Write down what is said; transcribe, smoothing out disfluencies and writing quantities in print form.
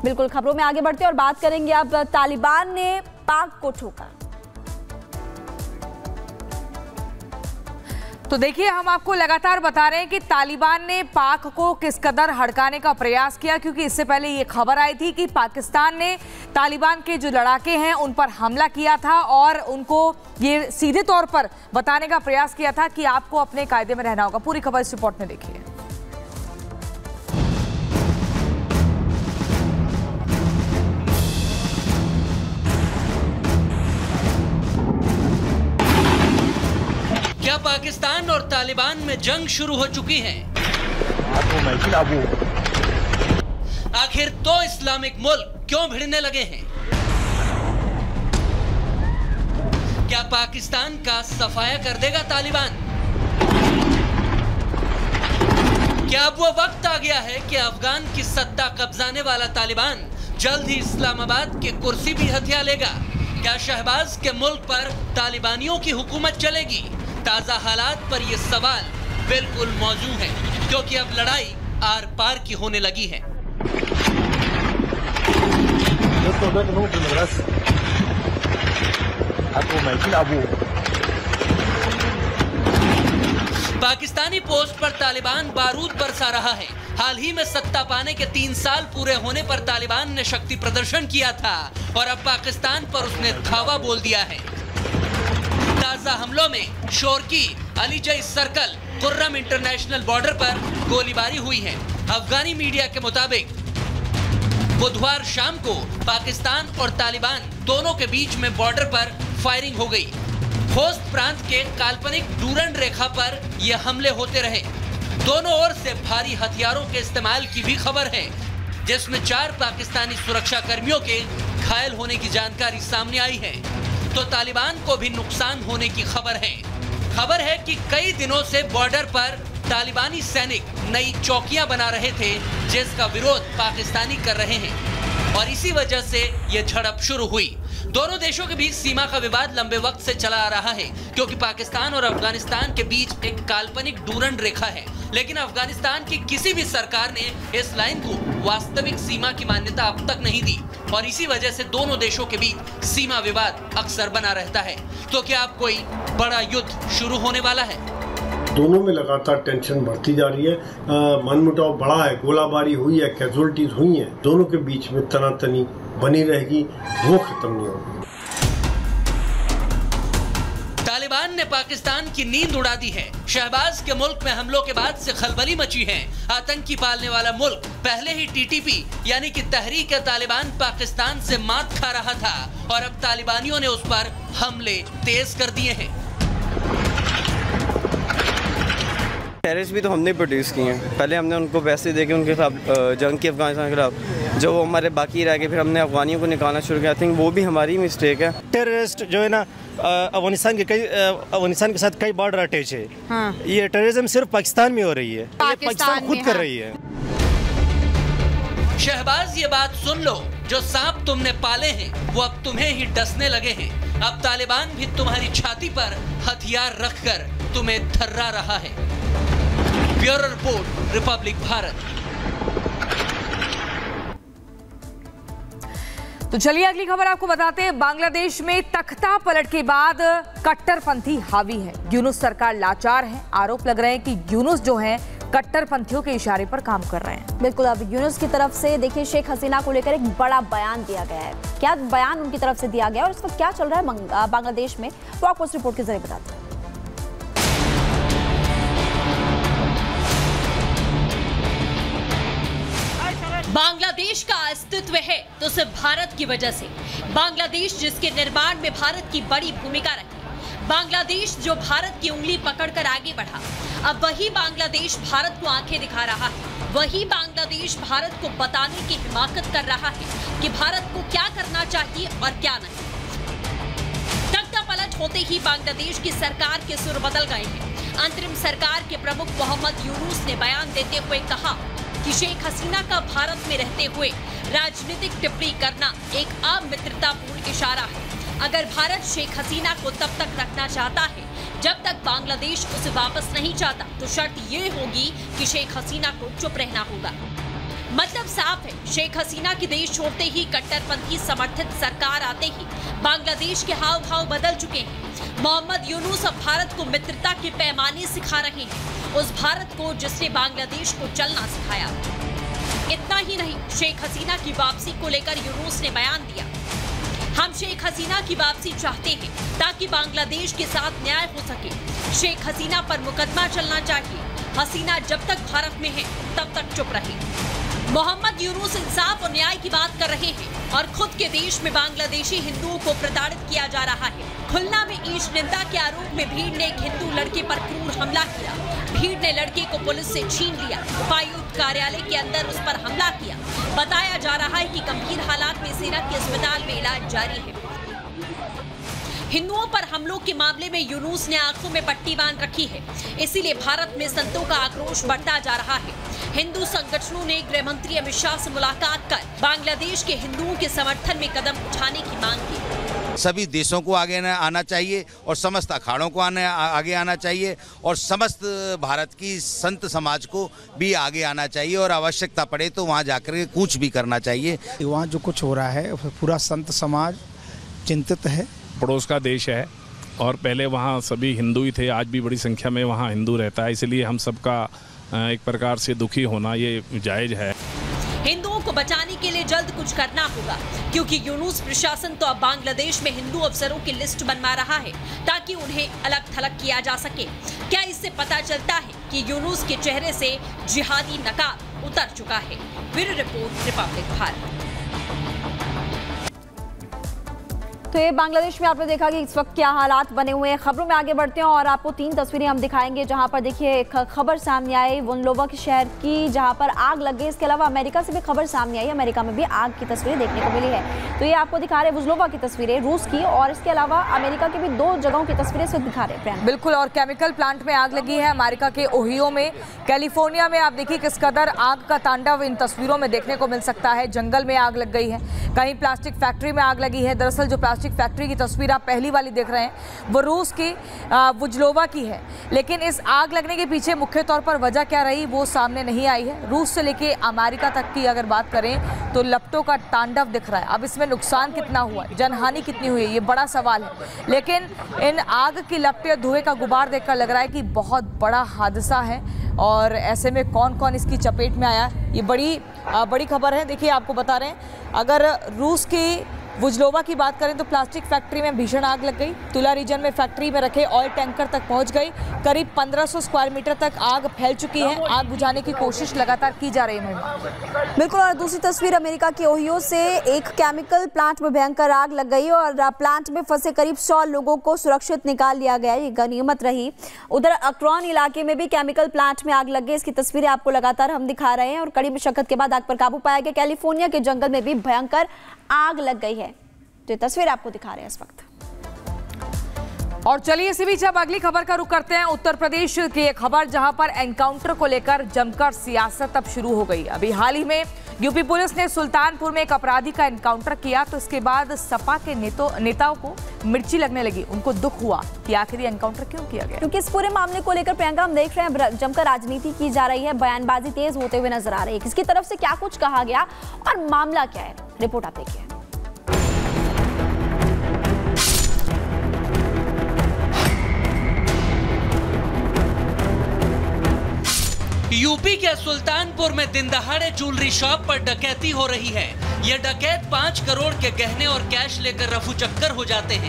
बिल्कुल, खबरों में आगे बढ़ते और बात करेंगे अब तालिबान ने पाक को ठोका। तो देखिए, हम आपको लगातार बता रहे हैं कि तालिबान ने पाक को किस कदर हड़काने का प्रयास किया, क्योंकि इससे पहले ये खबर आई थी कि पाकिस्तान ने तालिबान के जो लड़ाके हैं उन पर हमला किया था और उनको ये सीधे तौर पर बताने का प्रयास किया था कि आपको अपने कायदे में रहना होगा। पूरी खबर इस रिपोर्ट में देखिए। क्या पाकिस्तान और तालिबान में जंग शुरू हो चुकी है? आखिर दो इस्लामिक मुल्क क्यों भिड़ने लगे हैं? क्या पाकिस्तान का सफाया कर देगा तालिबान? क्या अब वो वक्त आ गया है कि अफगान की सत्ता कब्जाने वाला तालिबान जल्द ही इस्लामाबाद की कुर्सी भी हथिया लेगा? क्या शहबाज के मुल्क पर तालिबानियों की हुकूमत चलेगी? ताजा हालात पर ये सवाल बिल्कुल मौजूद है, क्योंकि अब लड़ाई आर पार की होने लगी है। पाकिस्तानी पोस्ट पर तालिबान बारूद बरसा रहा है। हाल ही में सत्ता पाने के 3 साल पूरे होने पर तालिबान ने शक्ति प्रदर्शन किया था और अब पाकिस्तान पर उसने धावा बोल दिया है। ताजा हमलों में Shorki, Alizai circle, Kurram international border पर गोलीबारी हुई है। अफगानी मीडिया के मुताबिक बुधवार शाम को पाकिस्तान और तालिबान दोनों के बीच में बॉर्डर पर फायरिंग हो गई। खोस्त प्रांत के काल्पनिक डूरन रेखा पर यह हमले होते रहे। दोनों ओर से भारी हथियारों के इस्तेमाल की भी खबर है, जिसमें 4 पाकिस्तानी सुरक्षा कर्मियों के घायल होने की जानकारी सामने आई है। तो तालिबान को भी नुकसान होने की खबर है। खबर है कि कई दिनों से बॉर्डर पर तालिबानी सैनिक नई चौकियां बना रहे थे, जिसका विरोध पाकिस्तानी कर रहे हैं और इसी वजह से यह झड़प शुरू हुई। दोनों देशों के बीच सीमा का विवाद लंबे वक्त से चला आ रहा है, क्योंकि पाकिस्तान और अफगानिस्तान के बीच एक काल्पनिक डूरन रेखा है, लेकिन अफगानिस्तान की किसी भी सरकार ने इस लाइन को वास्तविक सीमा की मान्यता अब तक नहीं दी और इसी वजह से दोनों देशों के बीच सीमा विवाद अक्सर बना रहता है। तो क्या अब कोई बड़ा युद्ध शुरू होने वाला है? दोनों में लगातार टेंशन बढ़ती जा रही है, मनमुटाव बढ़ा है, गोलाबारी हुई है, कैजुअलिटीज हुई हैं, दोनों के बीच में तनातनी बनी रहेगी, वो खत्म नहीं होगी। तालिबान ने पाकिस्तान की नींद उड़ा दी है। शहबाज के मुल्क में हमलों के बाद से खलबली मची है। आतंकी पालने वाला मुल्क पहले ही टीटीपी यानी कि तहरीक तालिबान पाकिस्तान से मात खा रहा था और अब तालिबानियों ने उस पर हमले तेज कर दिए हैं। टेररिस्ट भी तो हमने प्रोड्यूस किए हैं। पहले हमने उनको पैसे देके उनके खिलाफ जंग की, अफगानिस्तान के खिलाफ जो वो हमारे बाकी रह गए, फिर हमने अफगानियों को निकालना शुरू किया। आई थिंक वो भी हमारी मिस्टेक है। टेररिस्ट जो है ना, अफगानिस्तान के साथ कई बॉर्डर अटैच है। हाँ। ये टेररिज्म सिर्फ पाकिस्तान में हो रही है, पाकिस्तान खुद कर रही है। शहबाज, ये बात सुन लो, जो सांप तुमने पाले हैं वो अब तुम्हें ही डसने लगे हैं। अब तालिबान भी तुम्हारी छाती पर हथियार रखकर तुम्हें थर्रा रहा है। Bureau report, Republic Bharat. तो चलिए अगली खबर आपको बताते हैं। बांग्लादेश में तख्ता पलट के बाद कट्टरपंथी हावी है। यूनुस सरकार लाचार है। आरोप लग रहे हैं कि यूनुस जो है कट्टरपंथियों के इशारे पर काम कर रहे हैं। बिल्कुल, अब यूनुस की तरफ से देखिए शेख हसीना को लेकर एक बड़ा बयान दिया गया है। क्या बयान उनकी तरफ से दिया गया और इस वक्त क्या चल रहा है बांग्लादेश में, वो आपको इस रिपोर्ट के जरिए बताते हैं। बांग्लादेश का अस्तित्व है तो सिर्फ भारत की वजह से। बांग्लादेश जिसके निर्माण में भारत की बड़ी भूमिका रही, बांग्लादेश जो भारत की उंगली पकड़कर आगे बढ़ा, अब वही बांग्लादेश भारत को आंखें दिखा रहा है। वही बांग्लादेश भारत को बताने की हिमाकत कर रहा है कि भारत को क्या करना चाहिए और क्या नहीं। तख्ता पलट होते ही बांग्लादेश की सरकार के सुर बदल गए हैं। अंतरिम सरकार के प्रमुख मोहम्मद यूनुस ने बयान देते हुए कहा कि शेख हसीना का भारत में रहते हुए राजनीतिक टिप्पणी करना एक अमित्रतापूर्ण इशारा है। अगर भारत शेख हसीना को तब तक रखना चाहता है जब तक बांग्लादेश उसे वापस नहीं चाहता, तो शर्त ये होगी कि शेख हसीना को चुप रहना होगा। मतलब साफ है, शेख हसीना की देश छोड़ते ही कट्टरपंथी समर्थित सरकार आते ही बांग्लादेश के हाव भाव बदल चुके हैं। मोहम्मद यूनुस अब भारत को मित्रता के पैमाने सिखा रहे हैं, उस भारत को जिसने बांग्लादेश को चलना सिखाया। इतना ही नहीं, शेख हसीना की वापसी को लेकर यूनुस ने बयान दिया, हम शेख हसीना की वापसी चाहते हैं ताकि बांग्लादेश के साथ न्याय हो सके। शेख हसीना पर मुकदमा चलना चाहिए, हसीना जब तक भारत में है तब तक चुप रहे। मोहम्मद यूनुस इंसाफ और न्याय की बात कर रहे हैं और खुद के देश में बांग्लादेशी हिंदुओं को प्रताड़ित किया जा रहा है। खुलना में ईश निंदा के आरोप में भीड़ ने एक हिंदू लड़के पर क्रूर हमला किया। भीड़ ने लड़के को पुलिस से छीन लिया, उपायुक्त कार्यालय के अंदर उस पर हमला किया। बताया जा रहा है कि गंभीर हालात में सेना के अस्पताल में इलाज जारी है। हिंदुओं पर हमलों के मामले में यूनुस ने आंखों में पट्टी बांध रखी है, इसीलिए भारत में संतों का आक्रोश बढ़ता जा रहा है। हिंदू संगठनों ने गृह मंत्री अमित शाह से मुलाकात कर बांग्लादेश के हिंदुओं के समर्थन में कदम उठाने की मांग की। सभी देशों को आगे आना चाहिए और समस्त अखाड़ों को आगे आना चाहिए और समस्त भारत की संत समाज को भी आगे आना चाहिए और आवश्यकता पड़े तो वहाँ जाकर कूच भी करना चाहिए। वहाँ जो कुछ हो रहा है पूरा संत समाज चिंतित है। पड़ोस का देश है और पहले वहाँ सभी हिंदू ही थे, आज भी बड़ी संख्या में वहाँ हिंदू रहता है, इसलिए हम सबका एक प्रकार से दुखी होना ये जायज़ है। हिंदुओं को बचाने के लिए जल्द कुछ करना होगा, क्योंकि यूनुस प्रशासन तो अब बांग्लादेश में हिंदू अफसरों की लिस्ट बनवा रहा है ताकि उन्हें अलग थलग किया जा सके। क्या इससे पता चलता है कि यूनुस के चेहरे से जिहादी नकाब उतर चुका है? Bureau report, Republic Bharat. तो ये बांग्लादेश में आपने देखा कि इस वक्त क्या हालात बने हुए हैं। खबरों में आगे बढ़ते हैं और आपको 3 तस्वीरें हम दिखाएंगे जहां पर देखिए एक खबर सामने आई वुनलोवा के शहर की, जहां पर आग लग गई। इसके अलावा अमेरिका से भी खबर सामने आई, अमेरिका में भी आग की तस्वीरें देखने को मिली है। तो ये आपको दिखा रहे वुनलोवा की तस्वीरें रूस की, और इसके अलावा अमेरिका की भी 2 जगहों की तस्वीरें इस वक्त दिखा रहे हैं। बिल्कुल, और केमिकल प्लांट में आग लगी है अमेरिका के ओहियो में। कैलिफोर्निया में आप देखिए किस कदर आग का तांडव इन तस्वीरों में देखने को मिल सकता है। जंगल में आग लग गई है, कहीं प्लास्टिक फैक्ट्री में आग लगी है। दरअसल जो प्लास्टिक फैक्ट्री की तस्वीर आप पहली वाली देख रहे हैं वो रूस की वुजलोवा की है, लेकिन इस आग लगने के पीछे मुख्य तौर पर वजह क्या रही वो सामने नहीं आई है। रूस से लेके अमेरिका तक की अगर बात करें तो लपटों का तांडव दिख रहा है। अब इसमें नुकसान कितना हुआ, जनहानि कितनी हुई है, ये बड़ा सवाल है, लेकिन इन आग की लपटें, धुएं का गुबार देखकर लग रहा है कि बहुत बड़ा हादसा है। और ऐसे में कौन कौन इसकी चपेट में आया, ये बड़ी खबर है। देखिए आपको बता रहे हैं, अगर रूस की वुजलोवा की बात करें तो प्लास्टिक फैक्ट्री में भीषण आग लग गई। तुला रीजन में फैक्ट्री में रखे ऑयल टैंकर तक पहुंच गई। करीब 1500 स्क्वायर मीटर तक आग फैल चुकी है। आग बुझाने की कोशिश लगातार की जा रही है। बिल्कुल, और दूसरी तस्वीर अमेरिका के ओहियो से एक केमिकल प्लांट में भयंकर आग लग गई और प्लांट में फंसे करीब 100 लोगों को सुरक्षित निकाल लिया गया, ये गनीमत रही। उधर अक्रॉन इलाके में भी केमिकल प्लांट में आग लग गई, इसकी तस्वीरें आपको लगातार हम दिखा रहे हैं। और कड़ी मशक्कत के बाद आग पर काबू पाया गया। कैलिफोर्निया के जंगल में भी भयंकर आग लग गई है, तो ये तस्वीर आपको दिखा रहे हैं इस वक्त। और चलिए इसी बीच अब अगली खबर का रुख करते हैं। उत्तर प्रदेश की एक खबर जहां पर एनकाउंटर को लेकर जमकर सियासत अब शुरू हो गई। अभी हाल ही में यूपी पुलिस ने सुल्तानपुर में एक अपराधी का एनकाउंटर किया, तो इसके बाद सपा के नेताओं को मिर्ची लगने लगी। उनको दुख हुआ कि आखिर एनकाउंटर क्यों किया गया, क्योंकि इस पूरे मामले को लेकर प्रियंका हम देख रहे हैं जमकर राजनीति की जा रही है, बयानबाजी तेज होते हुए नजर आ रही है। किसकी तरफ से क्या कुछ कहा गया और मामला क्या है, रिपोर्ट आप देखिए। यूपी के सुल्तानपुर में दिन दहाड़े ज्वेलरी शॉप पर डकैती हो रही है। ये डकैत 5 करोड़ के गहने और कैश लेकर रफू चक्कर हो जाते हैं।